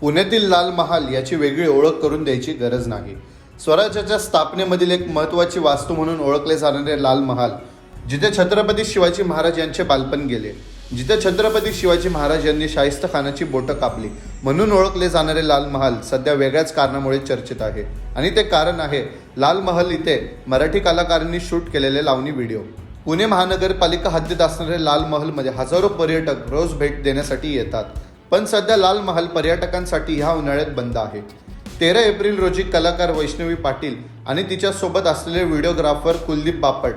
पुण्यातील लाल महाल याची वेगळी ओळख करून द्यायची गरज नाही। स्वराज्याच्या स्थापनेमधील एक महत्त्वाची वास्तू म्हणून ओळखले जाणारे लाल महाल, जिथे छत्रपती शिवाजी महाराज यांचे बालपण गेले, जिथे छत्रपती शिवाजी महाराज यांनी शाहिस्ता खानाची बोटं कापली म्हणून ओळखले जाणारे लाल महाल सध्या वेगळ्याच कारणामुळे चर्चेत आहे। आणि ते कारण आहे लाल महाल इथे मराठी कलाकारांनी शूट केलेले लावणी व्हिडिओ। पुणे महानगरपालिका हद्दीत असणारे लाल महलमध्ये हजारो पर्यटक रोज भेट देण्यासाठी येतात, पण सध्या लाल महाल पर्यटकांसाठी ह्या उन्हाळ्यात बंद आहे। 13 एप्रिल रोजी कलाकार वैष्णवी पाटील आणि तिच्यासोबत असलेले व्हिडिओग्राफर कुलदीप बापट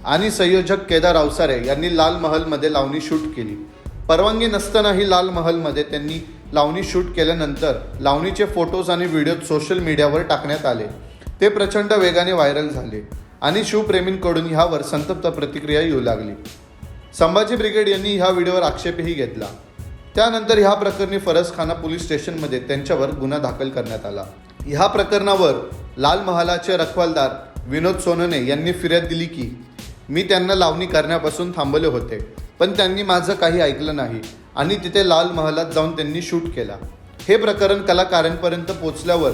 आणि संयोजक केदार अवसारे यांनी लाल महलमध्ये लावणी शूट केली। परवानगी नसतानाही लाल महलमध्ये त्यांनी लावणी शूट केल्यानंतर लावणीचे फोटोज आणि व्हिडिओ सोशल मीडियावर टाकण्यात आले। ते प्रचंड वेगाने व्हायरल झाले आणि शिवप्रेमींकडून ह्यावर संतप्त प्रतिक्रिया येऊ लागली। संभाजी ब्रिगेड यांनी ह्या व्हिडिओवर आक्षेपही घेतला। त्यानंतर ह्या प्रकरणी फरसखाना पोलीस स्टेशनमध्ये त्यांच्यावर गुन्हा दाखल करण्यात आला। ह्या प्रकरणावर लाल महालाचे रखवालदार विनोद सोनोने यांनी फिर्याद दिली की मी त्यांना लावणी करण्यापासून थांबवले होते, पण त्यांनी माझं काही ऐकलं नाही आणि तिथे लाल महालात जाऊन त्यांनी शूट केला। हे प्रकरण कलाकारांपर्यंत पोहोचल्यावर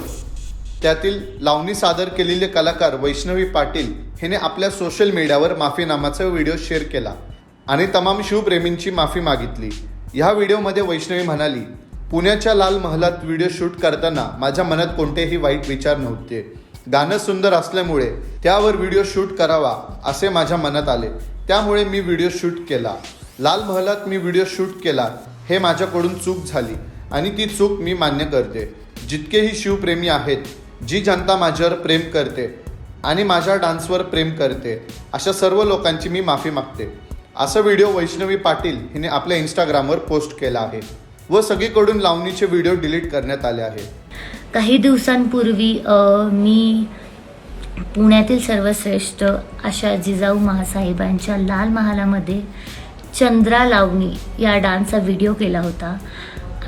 त्यातील लावणी सादर केलेले कलाकार वैष्णवी पाटील हिने आपल्या सोशल मीडियावर माफीनामाचा व्हिडिओ शेअर केला आणि तमाम शिवप्रेमींची माफी मागितली। ह्या व्हिडिओमध्ये वैष्णवी म्हणाली, पुण्याच्या लाल महालात व्हिडिओ शूट करताना माझ्या मनात कोणतेही वाईट विचार नव्हते। गाणं सुंदर असल्यामुळे त्यावर व्हिडिओ शूट करावा असे माझ्या मनात आले, त्यामुळे मी व्हिडिओ शूट केला। लाल महालात मी व्हिडिओ शूट केला, हे माझ्याकडून चूक झाली आणि ती चूक मी मान्य करते। जितकेही शिवप्रेमी आहेत, जी जनता माझ्यावर प्रेम करते आणि माझ्या डान्सवर प्रेम करते, अशा सर्व लोकांची मी माफी मागते। असा व्हिडिओ वैष्णवी पाटील हिने आपल्या इंस्टाग्रामवर पोस्ट केला आहे व सगळीकडून लावणीचे व्हिडिओ डिलीट करण्यात आले आहे। काही दिवसांपूर्वी मी पुण्यातील सर्वश्रेष्ठ अशा जिजाऊ महासाहेबांच्या लाल महालामध्ये चंद्रा लावणी या डान्सचा व्हिडिओ केला होता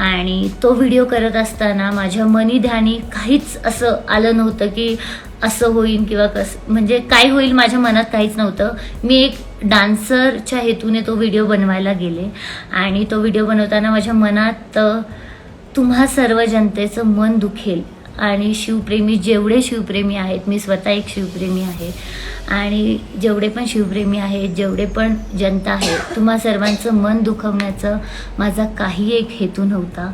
आणि तो व्हिडिओ करत असताना माझ्या मनी ध्यानी काहीच असं आलं नव्हतं की असं होईल किंवा कसं, म्हणजे काय होईल माझ्या मनात काहीच नव्हतं। मी एक डान्सरच्या हेतूने तो व्हिडिओ बनवायला गेले आणि तो व्हिडिओ बनवताना माझ्या मनात तुम्हा सर्व जनतेचं मन दुखेल आणि शिवप्रेमी जेवढे शिवप्रेमी आहेत, मी स्वतः एक शिवप्रेमी आहे आणि जेवढे पण शिवप्रेमी आहेत, जेवढे पण जनता आहे, तुम्हा सर्वांचं मन दुखवण्याचं माझा काही एक हेतू नव्हता।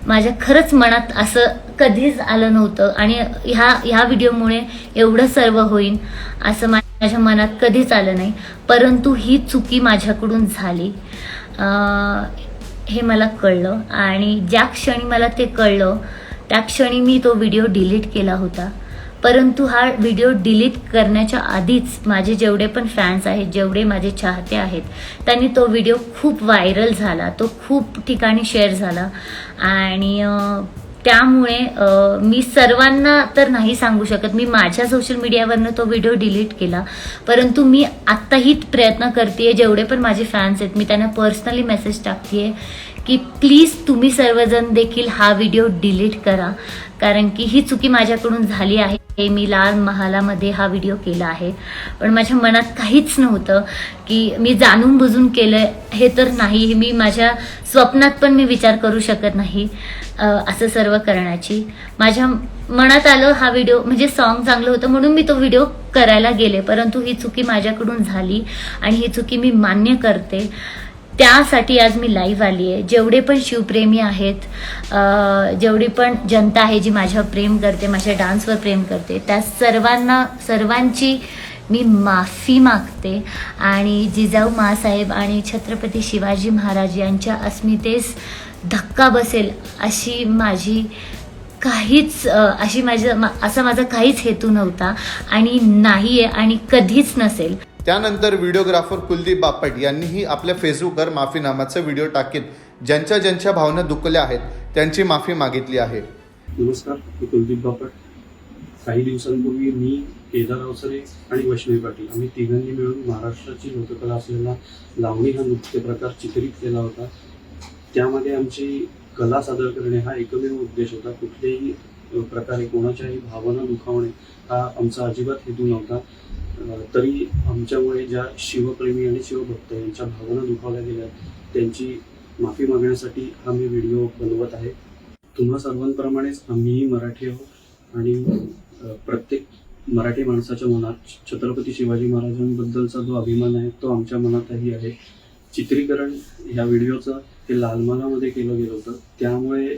माझ्या खरंच मनात असं कधीच आलं नव्हतं आणि ह्या व्हिडिओमुळे एवढं सर्व होईल असं माझ्या मनात कधीच आलं नाही, परंतु ही चुकी माझ्याकडून झाली हे मला कळलं आणि ज्या क्षणी मला ते कळलं त्या क्षणी मी तो व्हिडिओ डिलीट केला होता। परंतु हा व्हिडिओ डिलीट करण्याच्या आधीच माझे जेवढे पण फॅन्स आहेत, जेवढे माझे चाहते आहेत, त्यांनी तो व्हिडिओ खूप व्हायरल झाला, तो खूप ठिकाणी शेअर झाला आणि त्यामुळे मी सर्वांना तर नाही सांगू शकत, मी माझ्या सोशल मीडियावरनं तो व्हिडिओ डिलीट केला, परंतु मी आत्ताही प्रयत्न करते, जेवढे पण माझे फॅन्स आहेत मी त्यांना पर्सनली मेसेज टाकते की प्लीज तुम्ही सर्वजण देखील हा व्हिडिओ डिलीट करा, कारण की ही चुकी माझ्याकडून झाली आहे। मी लाल महालामध्ये हा व्हिडिओ केला आहे, पण माझ्या मनात काहीच नव्हतं की मी जाणून बुजून केलं, हे तर नाही, मी माझ्या स्वप्नात पण मी विचार करू शकत नाही असं सर्व करण्याची। माझ्या मनात आलं हा व्हिडिओ म्हणजे सॉन्ग चांगलं होतं म्हणून मी तो व्हिडिओ करायला गेले, परंतु ही चुकी माझ्याकडून झाली आणि ही चुकी मी मान्य करते। त्यासाठी आज मी लाईव्ह आली आहे। जेवढे पण शिवप्रेमी आहेत, जेवढी पण जनता आहे जी माझ्यावर प्रेम करते, माझ्या डान्सवर प्रेम करते, त्या सर्वांची मी माफी मागते आणि जिजाऊ माँसाहेब आणि छत्रपती शिवाजी महाराज यांच्या अस्मितेस धक्का बसेल अशी असा माझा काहीच हेतू नव्हता आणि नाही आहे आणि कधीच नसेल। त्यानंतर व्हिडिओग्राफर कुलदीप बापट यांनीही आपल्या फेसबुकवर माफीनामाचा व्हिडिओ टाकीत ज्यांच्या भावना दुखल्या आहेत त्यांची माफी मागितली आहे। नमस्कार, मी कुलदीप बापट। काही दिवसांपूर्वी मी केदार अवसारे आणि वैष्णवी पाटील आम्ही तिघांनी मिळून महाराष्ट्राची लोककला असलेला लावणी हा नृत्य प्रकार चित्रित केला होता। त्यामध्ये आमची कला सादर करणे हा एकमेव उद्देश होता। कुठल्याही प्रकारे कोणाच्याही भावना दुखावणे हा आमचा अजिबात हेतू नव्हता। तरी आमच्यामुळे ज्या शिवप्रेमी आणि शिवभक्त यांच्या भावना दुखावल्या गेल्या त्यांची माफी मागण्यासाठी हा मी व्हिडिओ बनवत आहे। तुम्हा सर्वांप्रमाणेच आम्हीही मराठी आहोत आणि प्रत्येक मराठी माणसाच्या मनात छत्रपती शिवाजी महाराजांबद्दलचा जो अभिमान आहे तो आमच्या मनातही आहे. चित्रीकरण ह्या व्हिडिओचं हे लालमहालामध्ये केलं गेलं होतं, त्यामुळे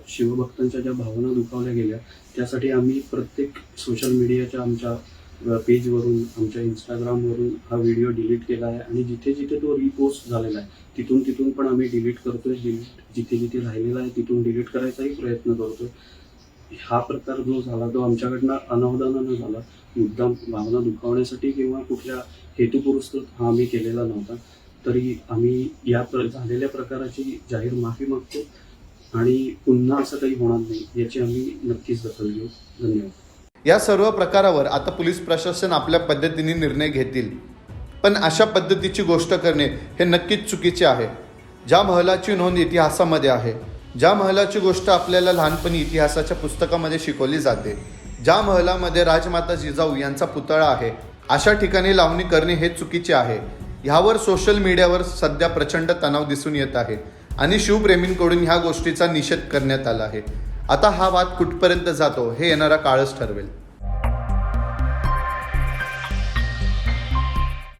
शिवभक्तांच्या ज्या भावना दुखावल्या गेल्या त्यासाठी आम्ही प्रत्येक सोशल मीडियाच्या आमच्या पेजवरून, आमच्या इंस्टाग्रामवरून हा व्हिडिओ डिलीट केला आहे आणि जिथे जिथे तो रिपोस्ट झालेला आहे तिथून पण आम्ही डिलीट करतोय. जिथे जिथे राहिलेला आहे तिथून डिलीट करायचाही प्रयत्न करतोय. हा प्रकार जो झाला तो आमच्याकडनं अनावधानानं झाला, मुद्दाम भावना दुखावण्यासाठी किंवा कुठल्या हेतुपुरस्कृत हा आम्ही केलेला नव्हता. तरी आम्ही या झालेल्या प्रकाराची जाहीर माफी मागतो आणि पुन्हा असं काही होणार नाही याची आम्ही नक्कीच दखल घेऊ. धन्यवाद. या सर्व प्रकारावर आता पोलीस प्रशासन आपल्या पद्धतीने निर्णय घेतील, पण अशा पद्धतीची गोष्ट करणे हे नक्कीच चुकीचे आहे. ज्या महलाची नोंद इतिहासामध्ये आहे, ज्या महलाची गोष्ट आपल्याला लहानपणी इतिहासाच्या पुस्तकामध्ये शिकवली जाते, ज्या महलामध्ये राजमाता जिजाऊ यांचा पुतळा आहे, अशा ठिकाणी लावणी करणे हे चुकीचे आहे. ह्यावर सोशल मीडियावर सध्या प्रचंड तणाव दिसून येत आहे आणि शिवप्रेमींकडून ह्या गोष्टीचा निषेध करण्यात आला आहे. आता हा वाद कुठपर्यंत जातो हे येणारा काळच ठरवेल.